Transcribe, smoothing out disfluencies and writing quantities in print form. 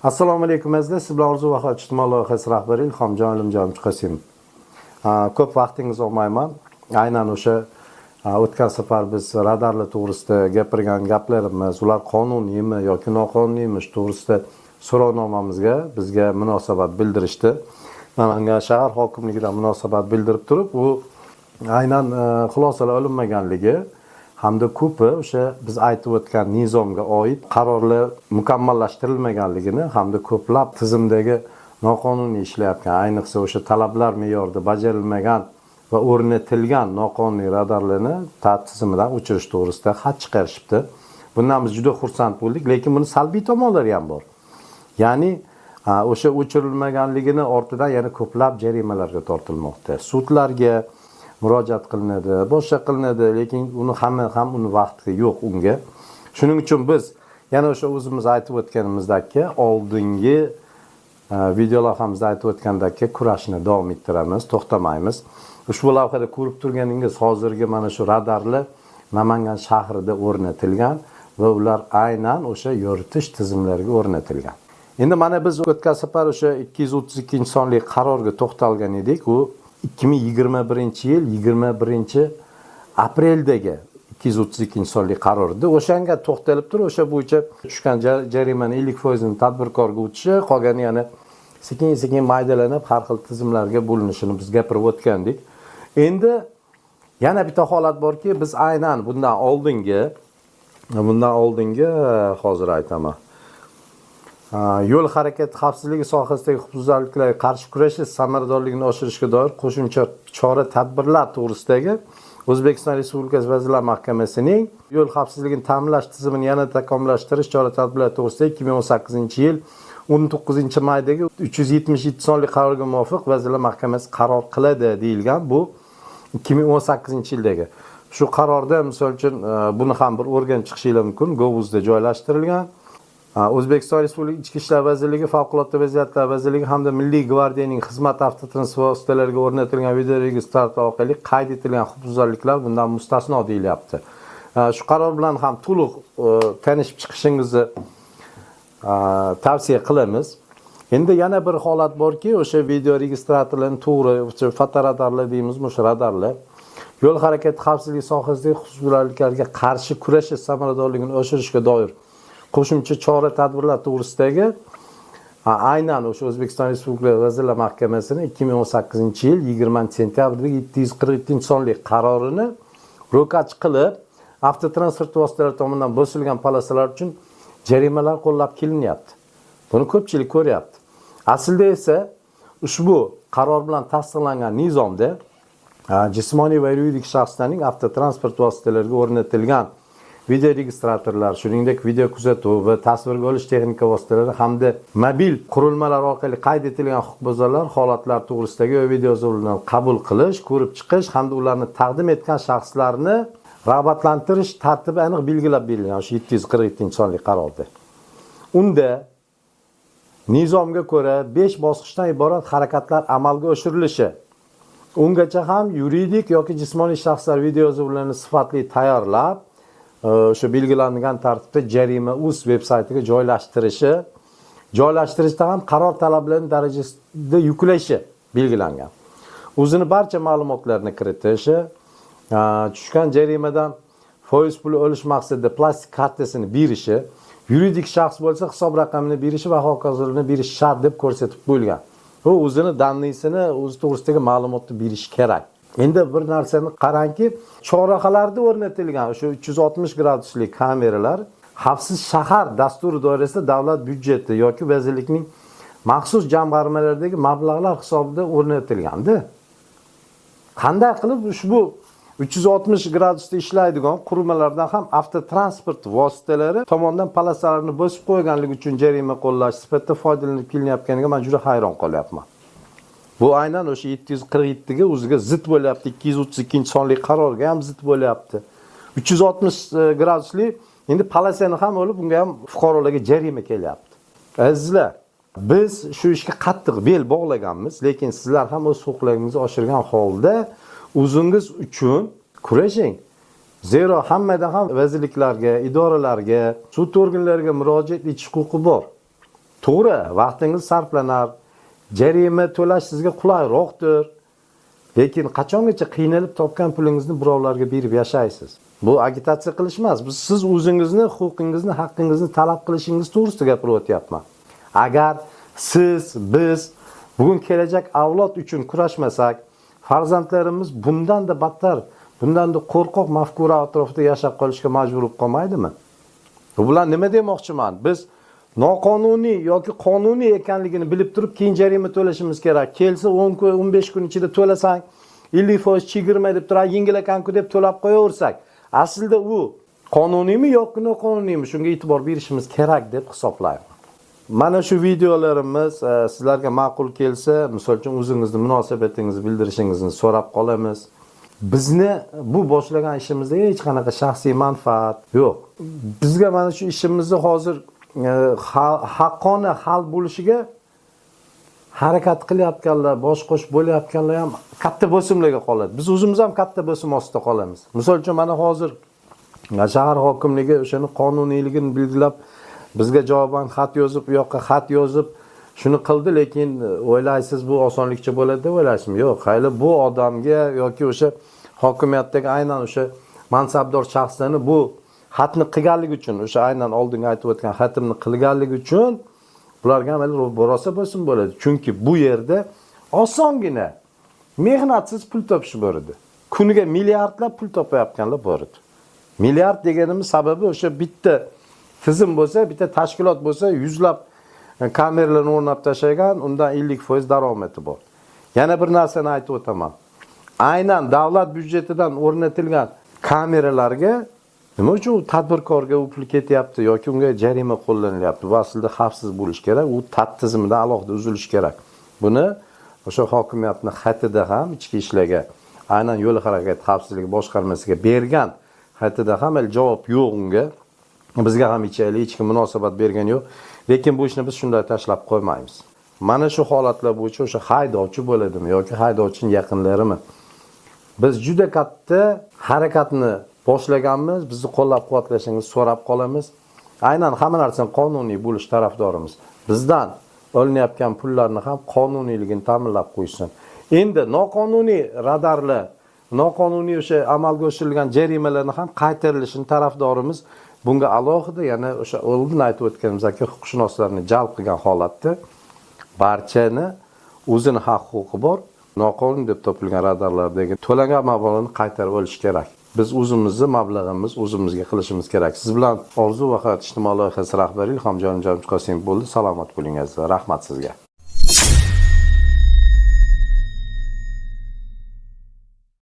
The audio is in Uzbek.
Assalomu alaykum azizlar. Siz bilan Orzu va ijtimoiy loyihasi rahbari Ilhomjon Olimjon Qosimov. Ko'p vaqtingizni olmayman. Aynan o'sha o'tgan safar biz radarlar to'g'risida gapirgan gaplarimiz, ular qonuniymi yoki noqonuniymi to'g'risida so'rovnomamizga bizga munosabat bildirishdi. Namangan shahar hokimligidan munosabat bildirib turib, u aynan xulosalar olinmaganligi hamda ko'pi o'sha biz aytib o'tgan nizomga oid qarorlar mukammallashtirilmaganligini hamda ko'plab tizimdagi noqonuniy ishlayotgan, ayniqsa o'sha talablar me'yorida bajarilmagan va o'rnatilgan noqonuniy radarlarni tizimidan o'chirish to'g'risida xat chiqarishibdi. Bundan biz juda xursand bo'ldik, lekin buni salbiy tomonlari ham bor. Ya'ni o'sha o'chirilmaganligini ortidan yana ko'plab jarimalarga tortilmoqda. Sudlarga murojaat qilinadi, boshqa qilinadi, lekin uni hamma ham uni vaqti yo'q unga. Shuning uchun biz yana o'sha o'zimiz aytib o'tganimizdagi oldingi videolavhamizda aytib o'tgandagi kurashni davom ettiramiz, to'xtamaymiz. Ushbu lavhada ko'rib turganingiz hozirgi mana shu radarlar Namangan shahrida o'rnatilgan va ular aynan o'sha yoritish tizimlariga o'rnatilgan. Endi mana biz o'tgan safar o'sha 232-sonli qarorga to'xtalgan edik. U 2021-yil 21-apreldagi 232-sonli qaror edi. O'shanga to'xtalib turib, o'sha bo'yicha tushgan jarimani 50% tadbirkorga o'tishi, qolgani yana sekin-sekin maydalanib har xil tizimlarga bo'linishini biz gapirib o'tgandik. Endi yana bitta holat borki, biz aynan bundan oldingi hozir aytaman. Yo'l harakati xavfsizligi sohasidagi huquqbuzarliklarga qarshi kurashish samaradorligini oshirishga doir qo'shimcha chora-tadbirlar to'g'risidagi O'zbekiston Respublikasi Vazirlar Mahkamasining yo'l xavfsizligini ta'minlash tizimini yanada takomillashtirish chora-tadbirlar to'g'risida 2018-yil 19-maydagi 377-sonli qarorga muvofiq Vazirlar Mahkamasi qaror qiladi deyilgan. Bu 2018-yildagi. Shu qarorda misol uchun buni ham bir o'rganib chiqishingiz mumkin. Govuzda joylashtirilgan. O'zbekiston Respublikasi Ichki ishlar vazirligi, Favqulodda vaziyatlar vazirligi hamda Milliy gvardiyaning xizmat avtotransport vositalariga o'rnatilgan video registrator orqali qayd etilgan huquqbuzarliklar bundan mustasno deyilyapti. Shu qaror bilan ham to'liq tanishib chiqishingizni tavsiya qilamiz. Endi yana bir holat borki, o'sha video registratorlarning to'g'ri, o'sha fotoradarlar deymiz, o'sha radarlar yo'l harakati xavfsizligi sohasidagi huquqbuzarliklarga qarshi kurashish samaradorligini oshirishga doir qo'shimcha chora-tadbirlar to'g'risidagi aynan o'sha O'zbekiston Respublikasi Vazirlar Mahkamasining 2018-yil 20-sentyabrdagi 747-sonli qarorini ro'kach qilib, avtotransport vositalari tomonidan bosilgan polosalar uchun jarimalar qo'llab kelinyapti. Buni ko'pchilik ko'ryapti. Aslida esa ushbu qaror bilan tasdiqlangan nizomda jismoniy va yuridik shaxslarning avtotransport vositalariga o'rnatilgan video registratorlar, shuningdek video kuzatuv va tasvirga olish texnika vositalari hamda mobil qurilmalar orqali qayd etilgan huquqbuzarlar holatlar to'g'risidagi videoyozuvlarni qabul qilish, ko'rib chiqish hamda ularni taqdim etgan shaxslarni rag'batlantirish tartibi aniq belgilab berilgan shu 747-sonli qarorda. Unda nizomga ko'ra 5 bosqichdan iborat harakatlar amalga oshirilishi, ungacha ham yuridik yoki jismoniy shaxslar videoyozuvlarini sifatli tayyorlab o'sha belgilangan tartibda Jarima.uz veb-saytiga joylashtirishda ham qaror talablarining darajasida yuklashi belgilangan. O'zini barcha ma'lumotlarni kiritishi, tushgan jarimadan foiz puli olish maqsadida plastik kartasini berishi, yuridik shaxs bo'lsa hisob raqamini berishi va hokazolarni berish shart deb ko'rsatib qo'yilgan. U o'zini danniysini, o'zi to'g'risidagi ma'lumotni berish kerak. Endi bir narsani qarangki, chorrahalarda o'rnatilgan o'sha 360 gradusli kameralar xavfsiz shahar dasturi doirasida davlat byudjeti yoki vazirlikning maxsus jamg'armalaridagi mablag'lar hisobida o'rnatilganda, qanday qilib ushbu 360 gradusda ishlaydigan qurilmalardan ham avtotransport vositalari tomonidan polosalarni bosib qo'yganligi uchun jarima qo'llash sifatida foydalanib kelinyapganiga men juda hayron qolyapman. Bu aynan o'sha 747 ga o'ziga zid bo'lyapti, 232-sonli qarorga ham zid bo'lyapti. 360 gradusli endi polosani ham olib, unga ham fuqarolarga jarima kelyapti. Azizlar, biz shu ishga qattiq bel bog'laganmiz, lekin sizlar ham o'z huquqlaringizni oshirgan holda o'zingiz uchun kurashing. Zero hammadan ham vazirliklarga, idoralarga, sud organlariga murojaat etish huquqi bor. to'g'ri, vaqtingiz sarflanar, jarima to'lash sizga qulayroqdir. Lekin qachongacha qiynalib topgan pulingizni birovlarga berib yashaysiz? Bu agitatsiya qilish emas. Siz o'zingizni, huquqingizni, haqqingizni talab qilishingiz to'g'risida gapirib o'tyapman. Agar siz, biz bugun kelajak avlod uchun kurashmasak, farzandlarimiz bundan-da battar, bundan-da qo'rqoq mafkura atrofida yashab qolishga majbur bo'lib qolmaydimi? Bu bilan nima demoqchiman? Biz noqonuniy yoki qonuniy ekanligini bilib turib keyin jarima to'lashimiz kerak. Kelsa 10 kun, 15 kun ichida to'lasang, 50% chegirma deb turib, yengil ekan-ku deb to'lab qo'yaversak, aslida u qonuniymi yoki noqonuniymi? Shunga e'tibor berishimiz kerak deb hisoblayman. Mana shu videolarimiz sizlarga ma'qul kelsa, misol uchun o'zingizning munosabatingizni bildirishingizni so'rab qolamiz. Bizni bu boshlagan ishimizda hech qanaqa shaxsiy manfaat yo'q. Bizga mana shu ishimizni hozir haqqona hal bo'lishiga harakat qilayotganlar, bosh qo'shib bo'layotganlar ham katta bosimlarga qoladi. Biz o'zimiz ham katta bosim ostida qolamiz. Misol uchun mana hozir shahar hokimligi o'shani qonuniyligini belgilab bizga javoban xat yozib, u yoqqa xat yozib, shuni qildi, lekin o'ylaysiz bu osonlikcha bo'ladi deb o'ylaysizmi? Yo'q, hayli bu odamga yoki o'sha hokimiyatdagi aynan o'sha mansabdor shaxslarni bu xatni qilganligi uchun, o'sha aynan oldinga aytib o'tgan xatimni qilganligi uchun bularga ham rosa bosim bo'ladi. Chunki bu yerda osongina mehnatsiz pul topish bor edi. Kuniga milliardlab pul topayotganlar bor edi. Milliard deganimiz sababi o'sha bitta tizim bo'lsa, bitta tashkilot bo'lsa, yuzlab kameralarni o'rnab tashlagan, undan 50% daromadi bor. Yana bir narsani aytib o'taman. Aynan davlat byudjetidan o'rnatilgan kameralarga nima uchun tadbirkorga u pul ketyapti yoki unga jarima qo'llanilyapti? Bu aslida xavfsiz bo'lish kerak, u tat tizimidan alohida uzilish kerak. Buni o'sha hokimiyatning xatida ham ichki ishlarga, aynan yo'l harakati xavfsizligi boshqarmasiga bergan xatida ham javob yo'q unga. Bizga ham hech kim munosabat bergan yo'q. Lekin bu ishni biz shunday tashlab qo'ymaymiz. Mana shu holatlar bo'yicha o'sha haydovchi bo'ladimi yoki haydovchining yaqinlarimi? Biz juda katta harakatni boshlaganmiz, bizni qo'llab-quvvatlashingizni so'rab qolamiz. Aynan hamma narsani qonuniy bo'lish tarafdorimiz. Bizdan olinayotgan pullarni ham qonuniyligini ta'minlab qo'ysin. Endi noqonuniy radarlar, noqonuniy o'sha amalga oshirilgan jarimalarni ham qaytarilishini tarafdorimiz. Bunga alohida yana o'sha oldin aytib o'tganimizdek huquqshunoslarni jalb qilgan holatda barchani o'zini haq-huquqi bor. Noqonuniy deb topilgan radarlardagi to'langan mablag'ni qaytarib olish kerak. Biz o'zimizni mablag'imiz o'zimizga qilishimiz kerak. Siz bilan Orzu va hayot ijtimoiy loyihasi rahbari Ilhomjon Jamchiqosimov bo'ldi. Salomat bo'ling azizlar. Rahmat sizga.